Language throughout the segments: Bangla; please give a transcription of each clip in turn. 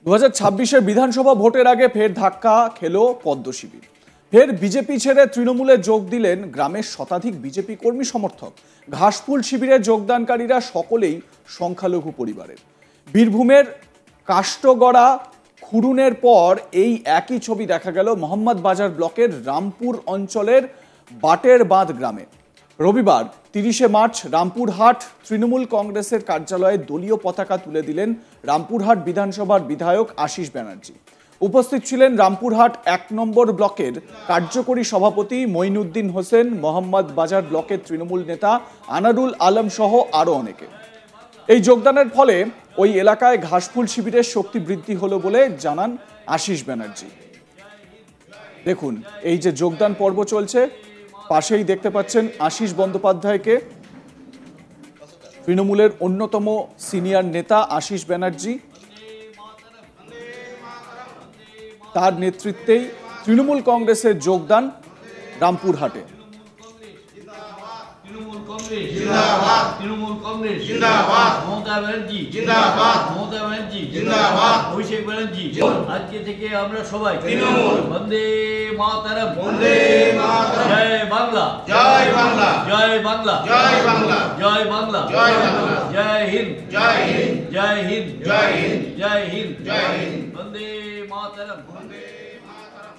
2026-এর বিধানসভা ভোটের আগে ফের ধাক্কা খেলো পদ্ম শিবির। ফের বিজেপি ছেড়ে তৃণমূলে যোগ দিলেন গ্রামের শতাধিক বিজেপি কর্মী সমর্থক। ঘাসফুল শিবিরে যোগদানকারীরা সকলেই সংখ্যালঘু পরিবারের। বীরভূমের কাষ্টগড়া খুরুনের পর এই একই ছবি দেখা গেল মোহাম্মদ বাজার ব্লকের রামপুর অঞ্চলের বাটের বাঁধ গ্রামে। রবিবার 30শে মার্চ রামপুরহাট তৃণমূল কংগ্রেসের কার্যালয়ে দলীয় পতাকা তুলে দিলেন রামপুরহাট বিধানসভার বিধায়ক আশিস ব্যানার্জি। উপস্থিত ছিলেন রামপুরহাট 1 নম্বর ব্লকের কার্যকরী সভাপতি মঈনুদ্দিন হোসেন, মোহাম্মদ বাজার ব্লকের তৃণমূল নেতা আনারুল আলম সহ আরও অনেকে। এই যোগদানের ফলে ওই এলাকায় ঘাসফুল শিবিরের শক্তি বৃদ্ধি হলো বলে জানান আশিস ব্যানার্জি। দেখুন, এই যে যোগদান পর্ব চলছে, পাশেই দেখতে পাচ্ছেন আশিস বন্দ্যোপাধ্যায়কে, তৃণমূলের অন্যতম সিনিয়র নেতা আশিস ব্যানার্জি। তার নেতৃত্বেই তৃণমূল কংগ্রেসের যোগদান রামপুরহাটে। जिंदाबाद तृणमूल कांग्रेस जिंदाबाद ममता बनर्जी जिंदाबाद ममता बनर्जी जिंदाबाद अभिषेक बनर्जी আজকে থেকে আমরা সবাই তৃণমূল বন্দে মাতরম বন্দে মাতরম জয় বাংলা জয় বাংলা জয় বাংলা জয় বাংলা জয় বাংলা জয় বাংলা জয় হিন্দ জয় হিন্দ জয় হিন্দ জয় হিন্দ জয় হিন্দ জয় হিন্দ বন্দে মাতরম বন্দে মাতরম।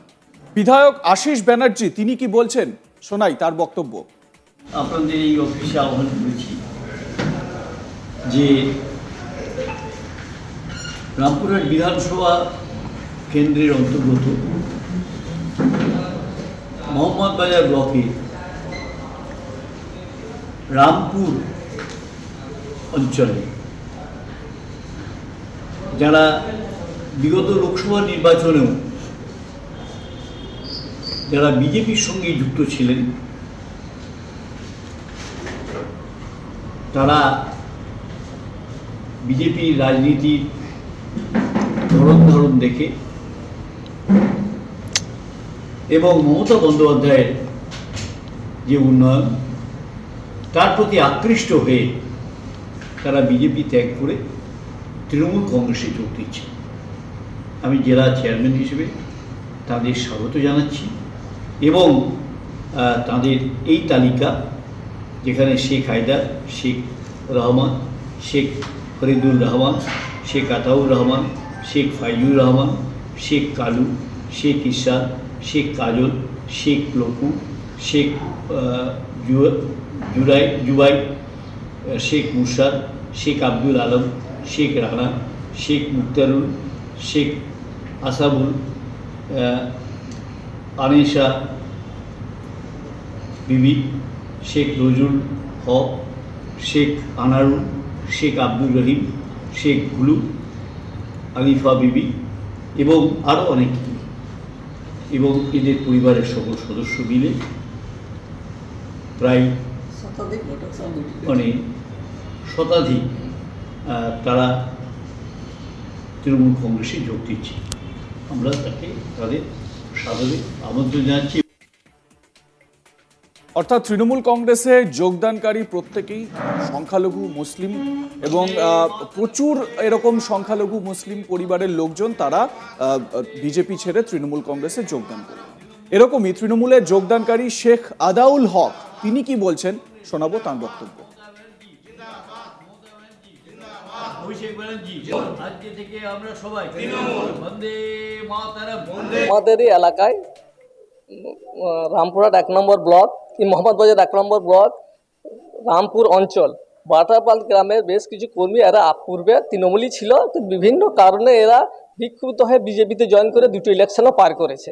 বিধায়ক আশিস ব্যানার্জি তিনি কি বলছেন, শোনাই তার বক্তব্য। আপনাদের এই অফিসে আহ্বান করেছি যে রামপুরহাট বিধানসভা কেন্দ্রের অন্তর্গত মোহাম্মদ বাজার ব্লকে রামপুর অঞ্চলে যারা বিগত লোকসভা নির্বাচনেও যারা বিজেপির সঙ্গে যুক্ত ছিলেন, তারা বিজেপির রাজনীতির ধরন দেখে এবং মমতা বন্দ্যোপাধ্যায়ের যে উন্নয়ন তার প্রতি আকৃষ্ট হয়ে তারা বিজেপি ত্যাগ করে তৃণমূল কংগ্রেসে যোগ দিচ্ছে। আমি জেলা চেয়ারম্যান হিসেবে তাদের স্বাগত জানাচ্ছি এবং তাদের এই তালিকা, যেখানে শেখ হায়দার, শেখ রহমান, শেখ ফরিদুর রহমান, শেখ আতাউর রহমান, শেখ ফাইজুর রহমান, শেখ কালু, শেখ ইরশাদ, শেখ কাজল, শেখ লকু, শেখ জুবাই, শেখ মুরশাদ, শেখ আব্দুল আলম, শেখ রানা, শেখ মুক্তারুল, শেখ আসাবুল, আনিশা বিবি, শেখ নজরুল হক, শেখ আনারুল, শেখ আব্দুল রহিম, শেখ গুলু, আলিফা বিবি এবং আরও অনেকে, এবং এদের পরিবারের সকল সদস্য মিলে প্রায় শতাধিক তারা তৃণমূল কংগ্রেসে যোগ দিচ্ছে। আমরা তাদের সাদরে আমন্ত্রণ জানাচ্ছি। অর্থাৎ তৃণমূল কংগ্রেসে যোগদানকারী প্রত্যেকেই সংখ্যালঘু মুসলিম এবং প্রচুর এরকম সংখ্যালঘু মুসলিম পরিবারের লোকজন তারা বিজেপি ছেড়ে তৃণমূল কংগ্রেসে যোগদান করে। এরকমই তৃণমূলে যোগদানকারী শেখ আদাউল হক তিনি কি বলছেন, শোনাবো তার বক্তব্য। আজকে থেকে আমরা সবাই তৃণমূল বন্দে মাতরম বন্দে। আমাদের এই এলাকায় রামপুরহাট 1 নম্বর ব্লক, মোহাম্মদ বাজার 1 নম্বর ব্লক, রামপুর অঞ্চল বাটারপাল গ্রামের বেশ কিছু কর্মী এরা পূর্বে তৃণমূলই ছিল, তো বিভিন্ন কারণে এরা বিক্ষুব্ধ হয়ে বিজেপিতে জয়েন করে 2টো ইলেকশনও পার করেছে।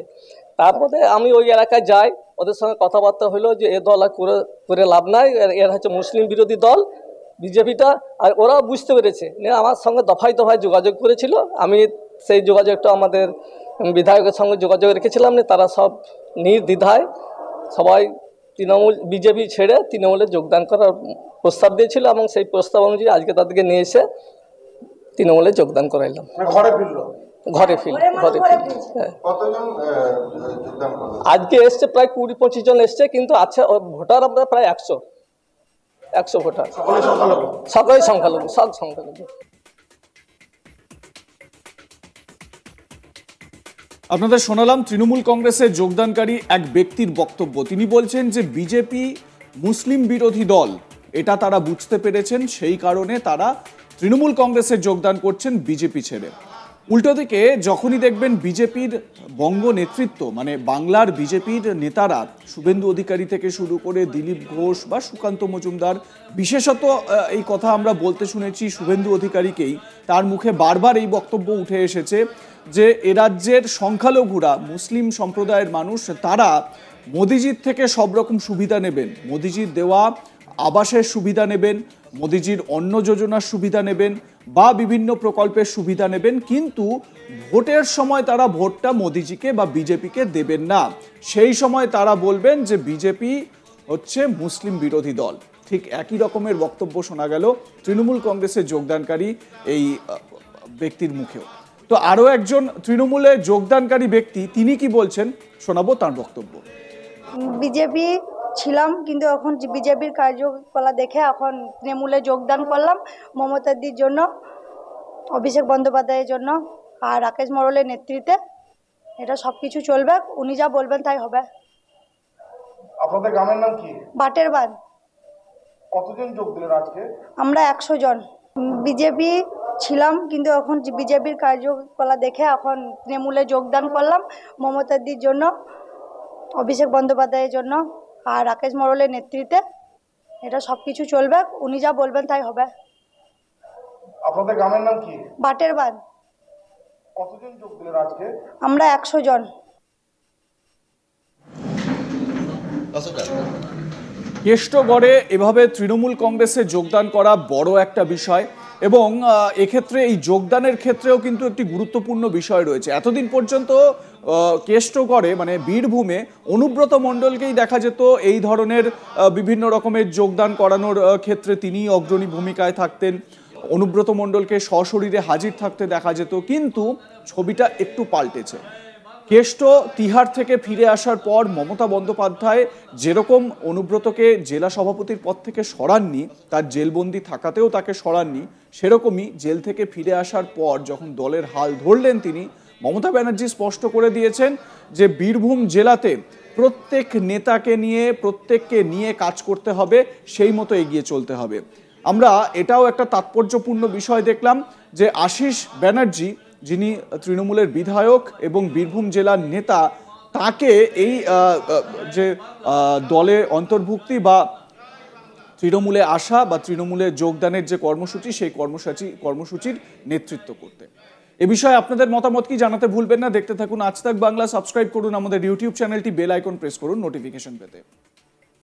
তারপরে আমি ওই এলাকায় যাই, ওদের সঙ্গে কথাবার্তা হলো যে এ দল করে লাভ নাই, এরা হচ্ছে মুসলিম বিরোধী দল বিজেপিটা, আর ওরাও বুঝতে পেরেছে। আমার সঙ্গে দফায় যোগাযোগ করেছিল, আমি সেই যোগাযোগটা আমাদের বিধায়কের সঙ্গে যোগাযোগ রেখেছিলাম। তারা সব নির্দ্বিধায় সবাই বিজেপি ছেড়ে তৃণমূলে যোগদান করার প্রস্তাব দিয়েছিল এবং সেই প্রস্তাব অনুযায়ী আজকে তাদেরকে নিয়ে এসে তৃণমূলে যোগদান করাইলাম। ঘরে ফিরল। আজকে এসছে প্রায় 20-25 জন এসছে, কিন্তু আচ্ছা ভোটার আমরা প্রায় 100 ভোটার, সকলেই সংখ্যালঘু, সব সংখ্যালঘু। আপনাদের শোনালাম তৃণমূল কংগ্রেসে যোগদানকারী এক ব্যক্তির বক্তব্য। তিনি বলছেন যে বিজেপি মুসলিম বিরোধী দল, এটা তারা বুঝতে পেরেছেন, সেই কারণে তারা তৃণমূল কংগ্রেসে যোগদান করছেন বিজেপি ছেড়ে। উল্টো দিকে যখনই দেখবেন বিজেপির বঙ্গ নেতৃত্ব, মানে বাংলার বিজেপির নেতারা, শুভেন্দু অধিকারী থেকে শুরু করে দিলীপ ঘোষ বা সুকান্ত মজুমদার, বিশেষত এই কথা আমরা বলতে শুনেছি শুভেন্দু অধিকারীকেই, তার মুখে বারবার এই বক্তব্য উঠে এসেছে যে এ রাজ্যের সংখ্যালঘুরা, মুসলিম সম্প্রদায়ের মানুষ, তারা মোদিজির থেকে সব রকম সুবিধা নেবেন, মোদিজির দেওয়া আবাসের সুবিধা নেবেন, মোদিজির অন্ন যোজনার সুবিধা নেবেন বা বিভিন্ন প্রকল্পের সুবিধা নেবেন, কিন্তু ভোটের সময় তারা ভোটটা মোদিজিকে বা বিজেপিকে দেবেন না। সেই সময় তারা বলবেন যে বিজেপি হচ্ছে মুসলিম বিরোধী দল। ঠিক একই রকমের বক্তব্য শোনা গেল তৃণমূল কংগ্রেসে যোগদানকারী এই ব্যক্তির মুখেও। তো আরও একজন তৃণমূলে যোগদানকারী ব্যক্তি, তিনি কি বলছেন শোনাবো তার বক্তব্য। বিজেপি ছিলাম, কিন্তু এখন বিজেপির কার্যকলাপ দেখে এখন তৃণমূলে যোগদান করলাম মমতাদির জন্য, অভিষেক বন্দ্যোপাধ্যায়ের জন্য আর রাকেশ মরলের নেতৃত্বে। এটা সব কিছু চলবে, উনি যা বলবেন তাই হবে। আপনাদের গ্রামের নাম কি? বাটের বাঁধ। কতজন যোগ দিলেন আজকে? আমরা 100 জন। বিজেপি ছিলাম, কিন্তু এখন বিজেপির কার্যকলাপ দেখে এখন তৃণমূলে যোগদান করলাম মমতাদির জন্য, অভিষেক বন্দ্যোপাধ্যায়ের জন্য আর রাকেশ মরলের নেতৃত্বে। এটা সব কিছু চলবে, উনি যা বলবেন তাই হবে। আপনাদের গ্রামের নাম কি? বাটের বাঁধ। কতজন যোগ দিলেন আজকে? আমরা 100 জন। কেষ্টগড়ে এভাবে তৃণমূল কংগ্রেসে যোগদান করা বড় একটা বিষয়, এবং এক্ষেত্রে এই যোগদানের ক্ষেত্রেও কিন্তু একটি গুরুত্বপূর্ণ বিষয় রয়েছে। এতদিন পর্যন্ত কেষ্টগড়ে মানে বীরভূমে অনুব্রত মণ্ডলকেই দেখা যেত এই ধরনের বিভিন্ন রকমের যোগদান করানোর ক্ষেত্রে, তিনিই অগ্রণী ভূমিকায় থাকতেন, অনুব্রত মণ্ডলকে সশরীরে হাজির থাকতে দেখা যেত। কিন্তু ছবিটা একটু পাল্টেছে। কেষ্ট তিহার থেকে ফিরে আসার পর মমতা বন্দ্যোপাধ্যায় যেরকম অনুব্রতকে জেলা সভাপতির পদ থেকে সরাননি, তার জেলবন্দি থাকাতেও তাকে সরাননি, সেরকমই জেল থেকে ফিরে আসার পর যখন দলের হাল ধরলেন তিনি, মমতা ব্যানার্জি স্পষ্ট করে দিয়েছেন যে বীরভূম জেলাতে প্রত্যেক নেতাকে নিয়ে, প্রত্যেককে নিয়ে কাজ করতে হবে, সেই মতো এগিয়ে চলতে হবে। আমরা এটাও একটা তাৎপর্যপূর্ণ বিষয় দেখলাম যে আশিস ব্যানার্জি, যিনি তৃণমূলের বিধায়ক এবং বীরভূম জেলার নেতা, তাকে এই যে দলে অন্তর্ভুক্তি বা তৃণমূলে আসা বা তৃণমূলে যোগদানের যে কর্মসূচি, সেই কর্মসূচির নেতৃত্ব করতে। এ বিষয়ে আপনাদের মতামত কি জানাতে ভুলবেন না। দেখতে থাকুন আজ তাক বাংলা, সাবস্ক্রাইব করুন আমাদের ইউটিউব চ্যানেলটি, বেল আইকন প্রেস করুন নোটিফিকেশন পেতে।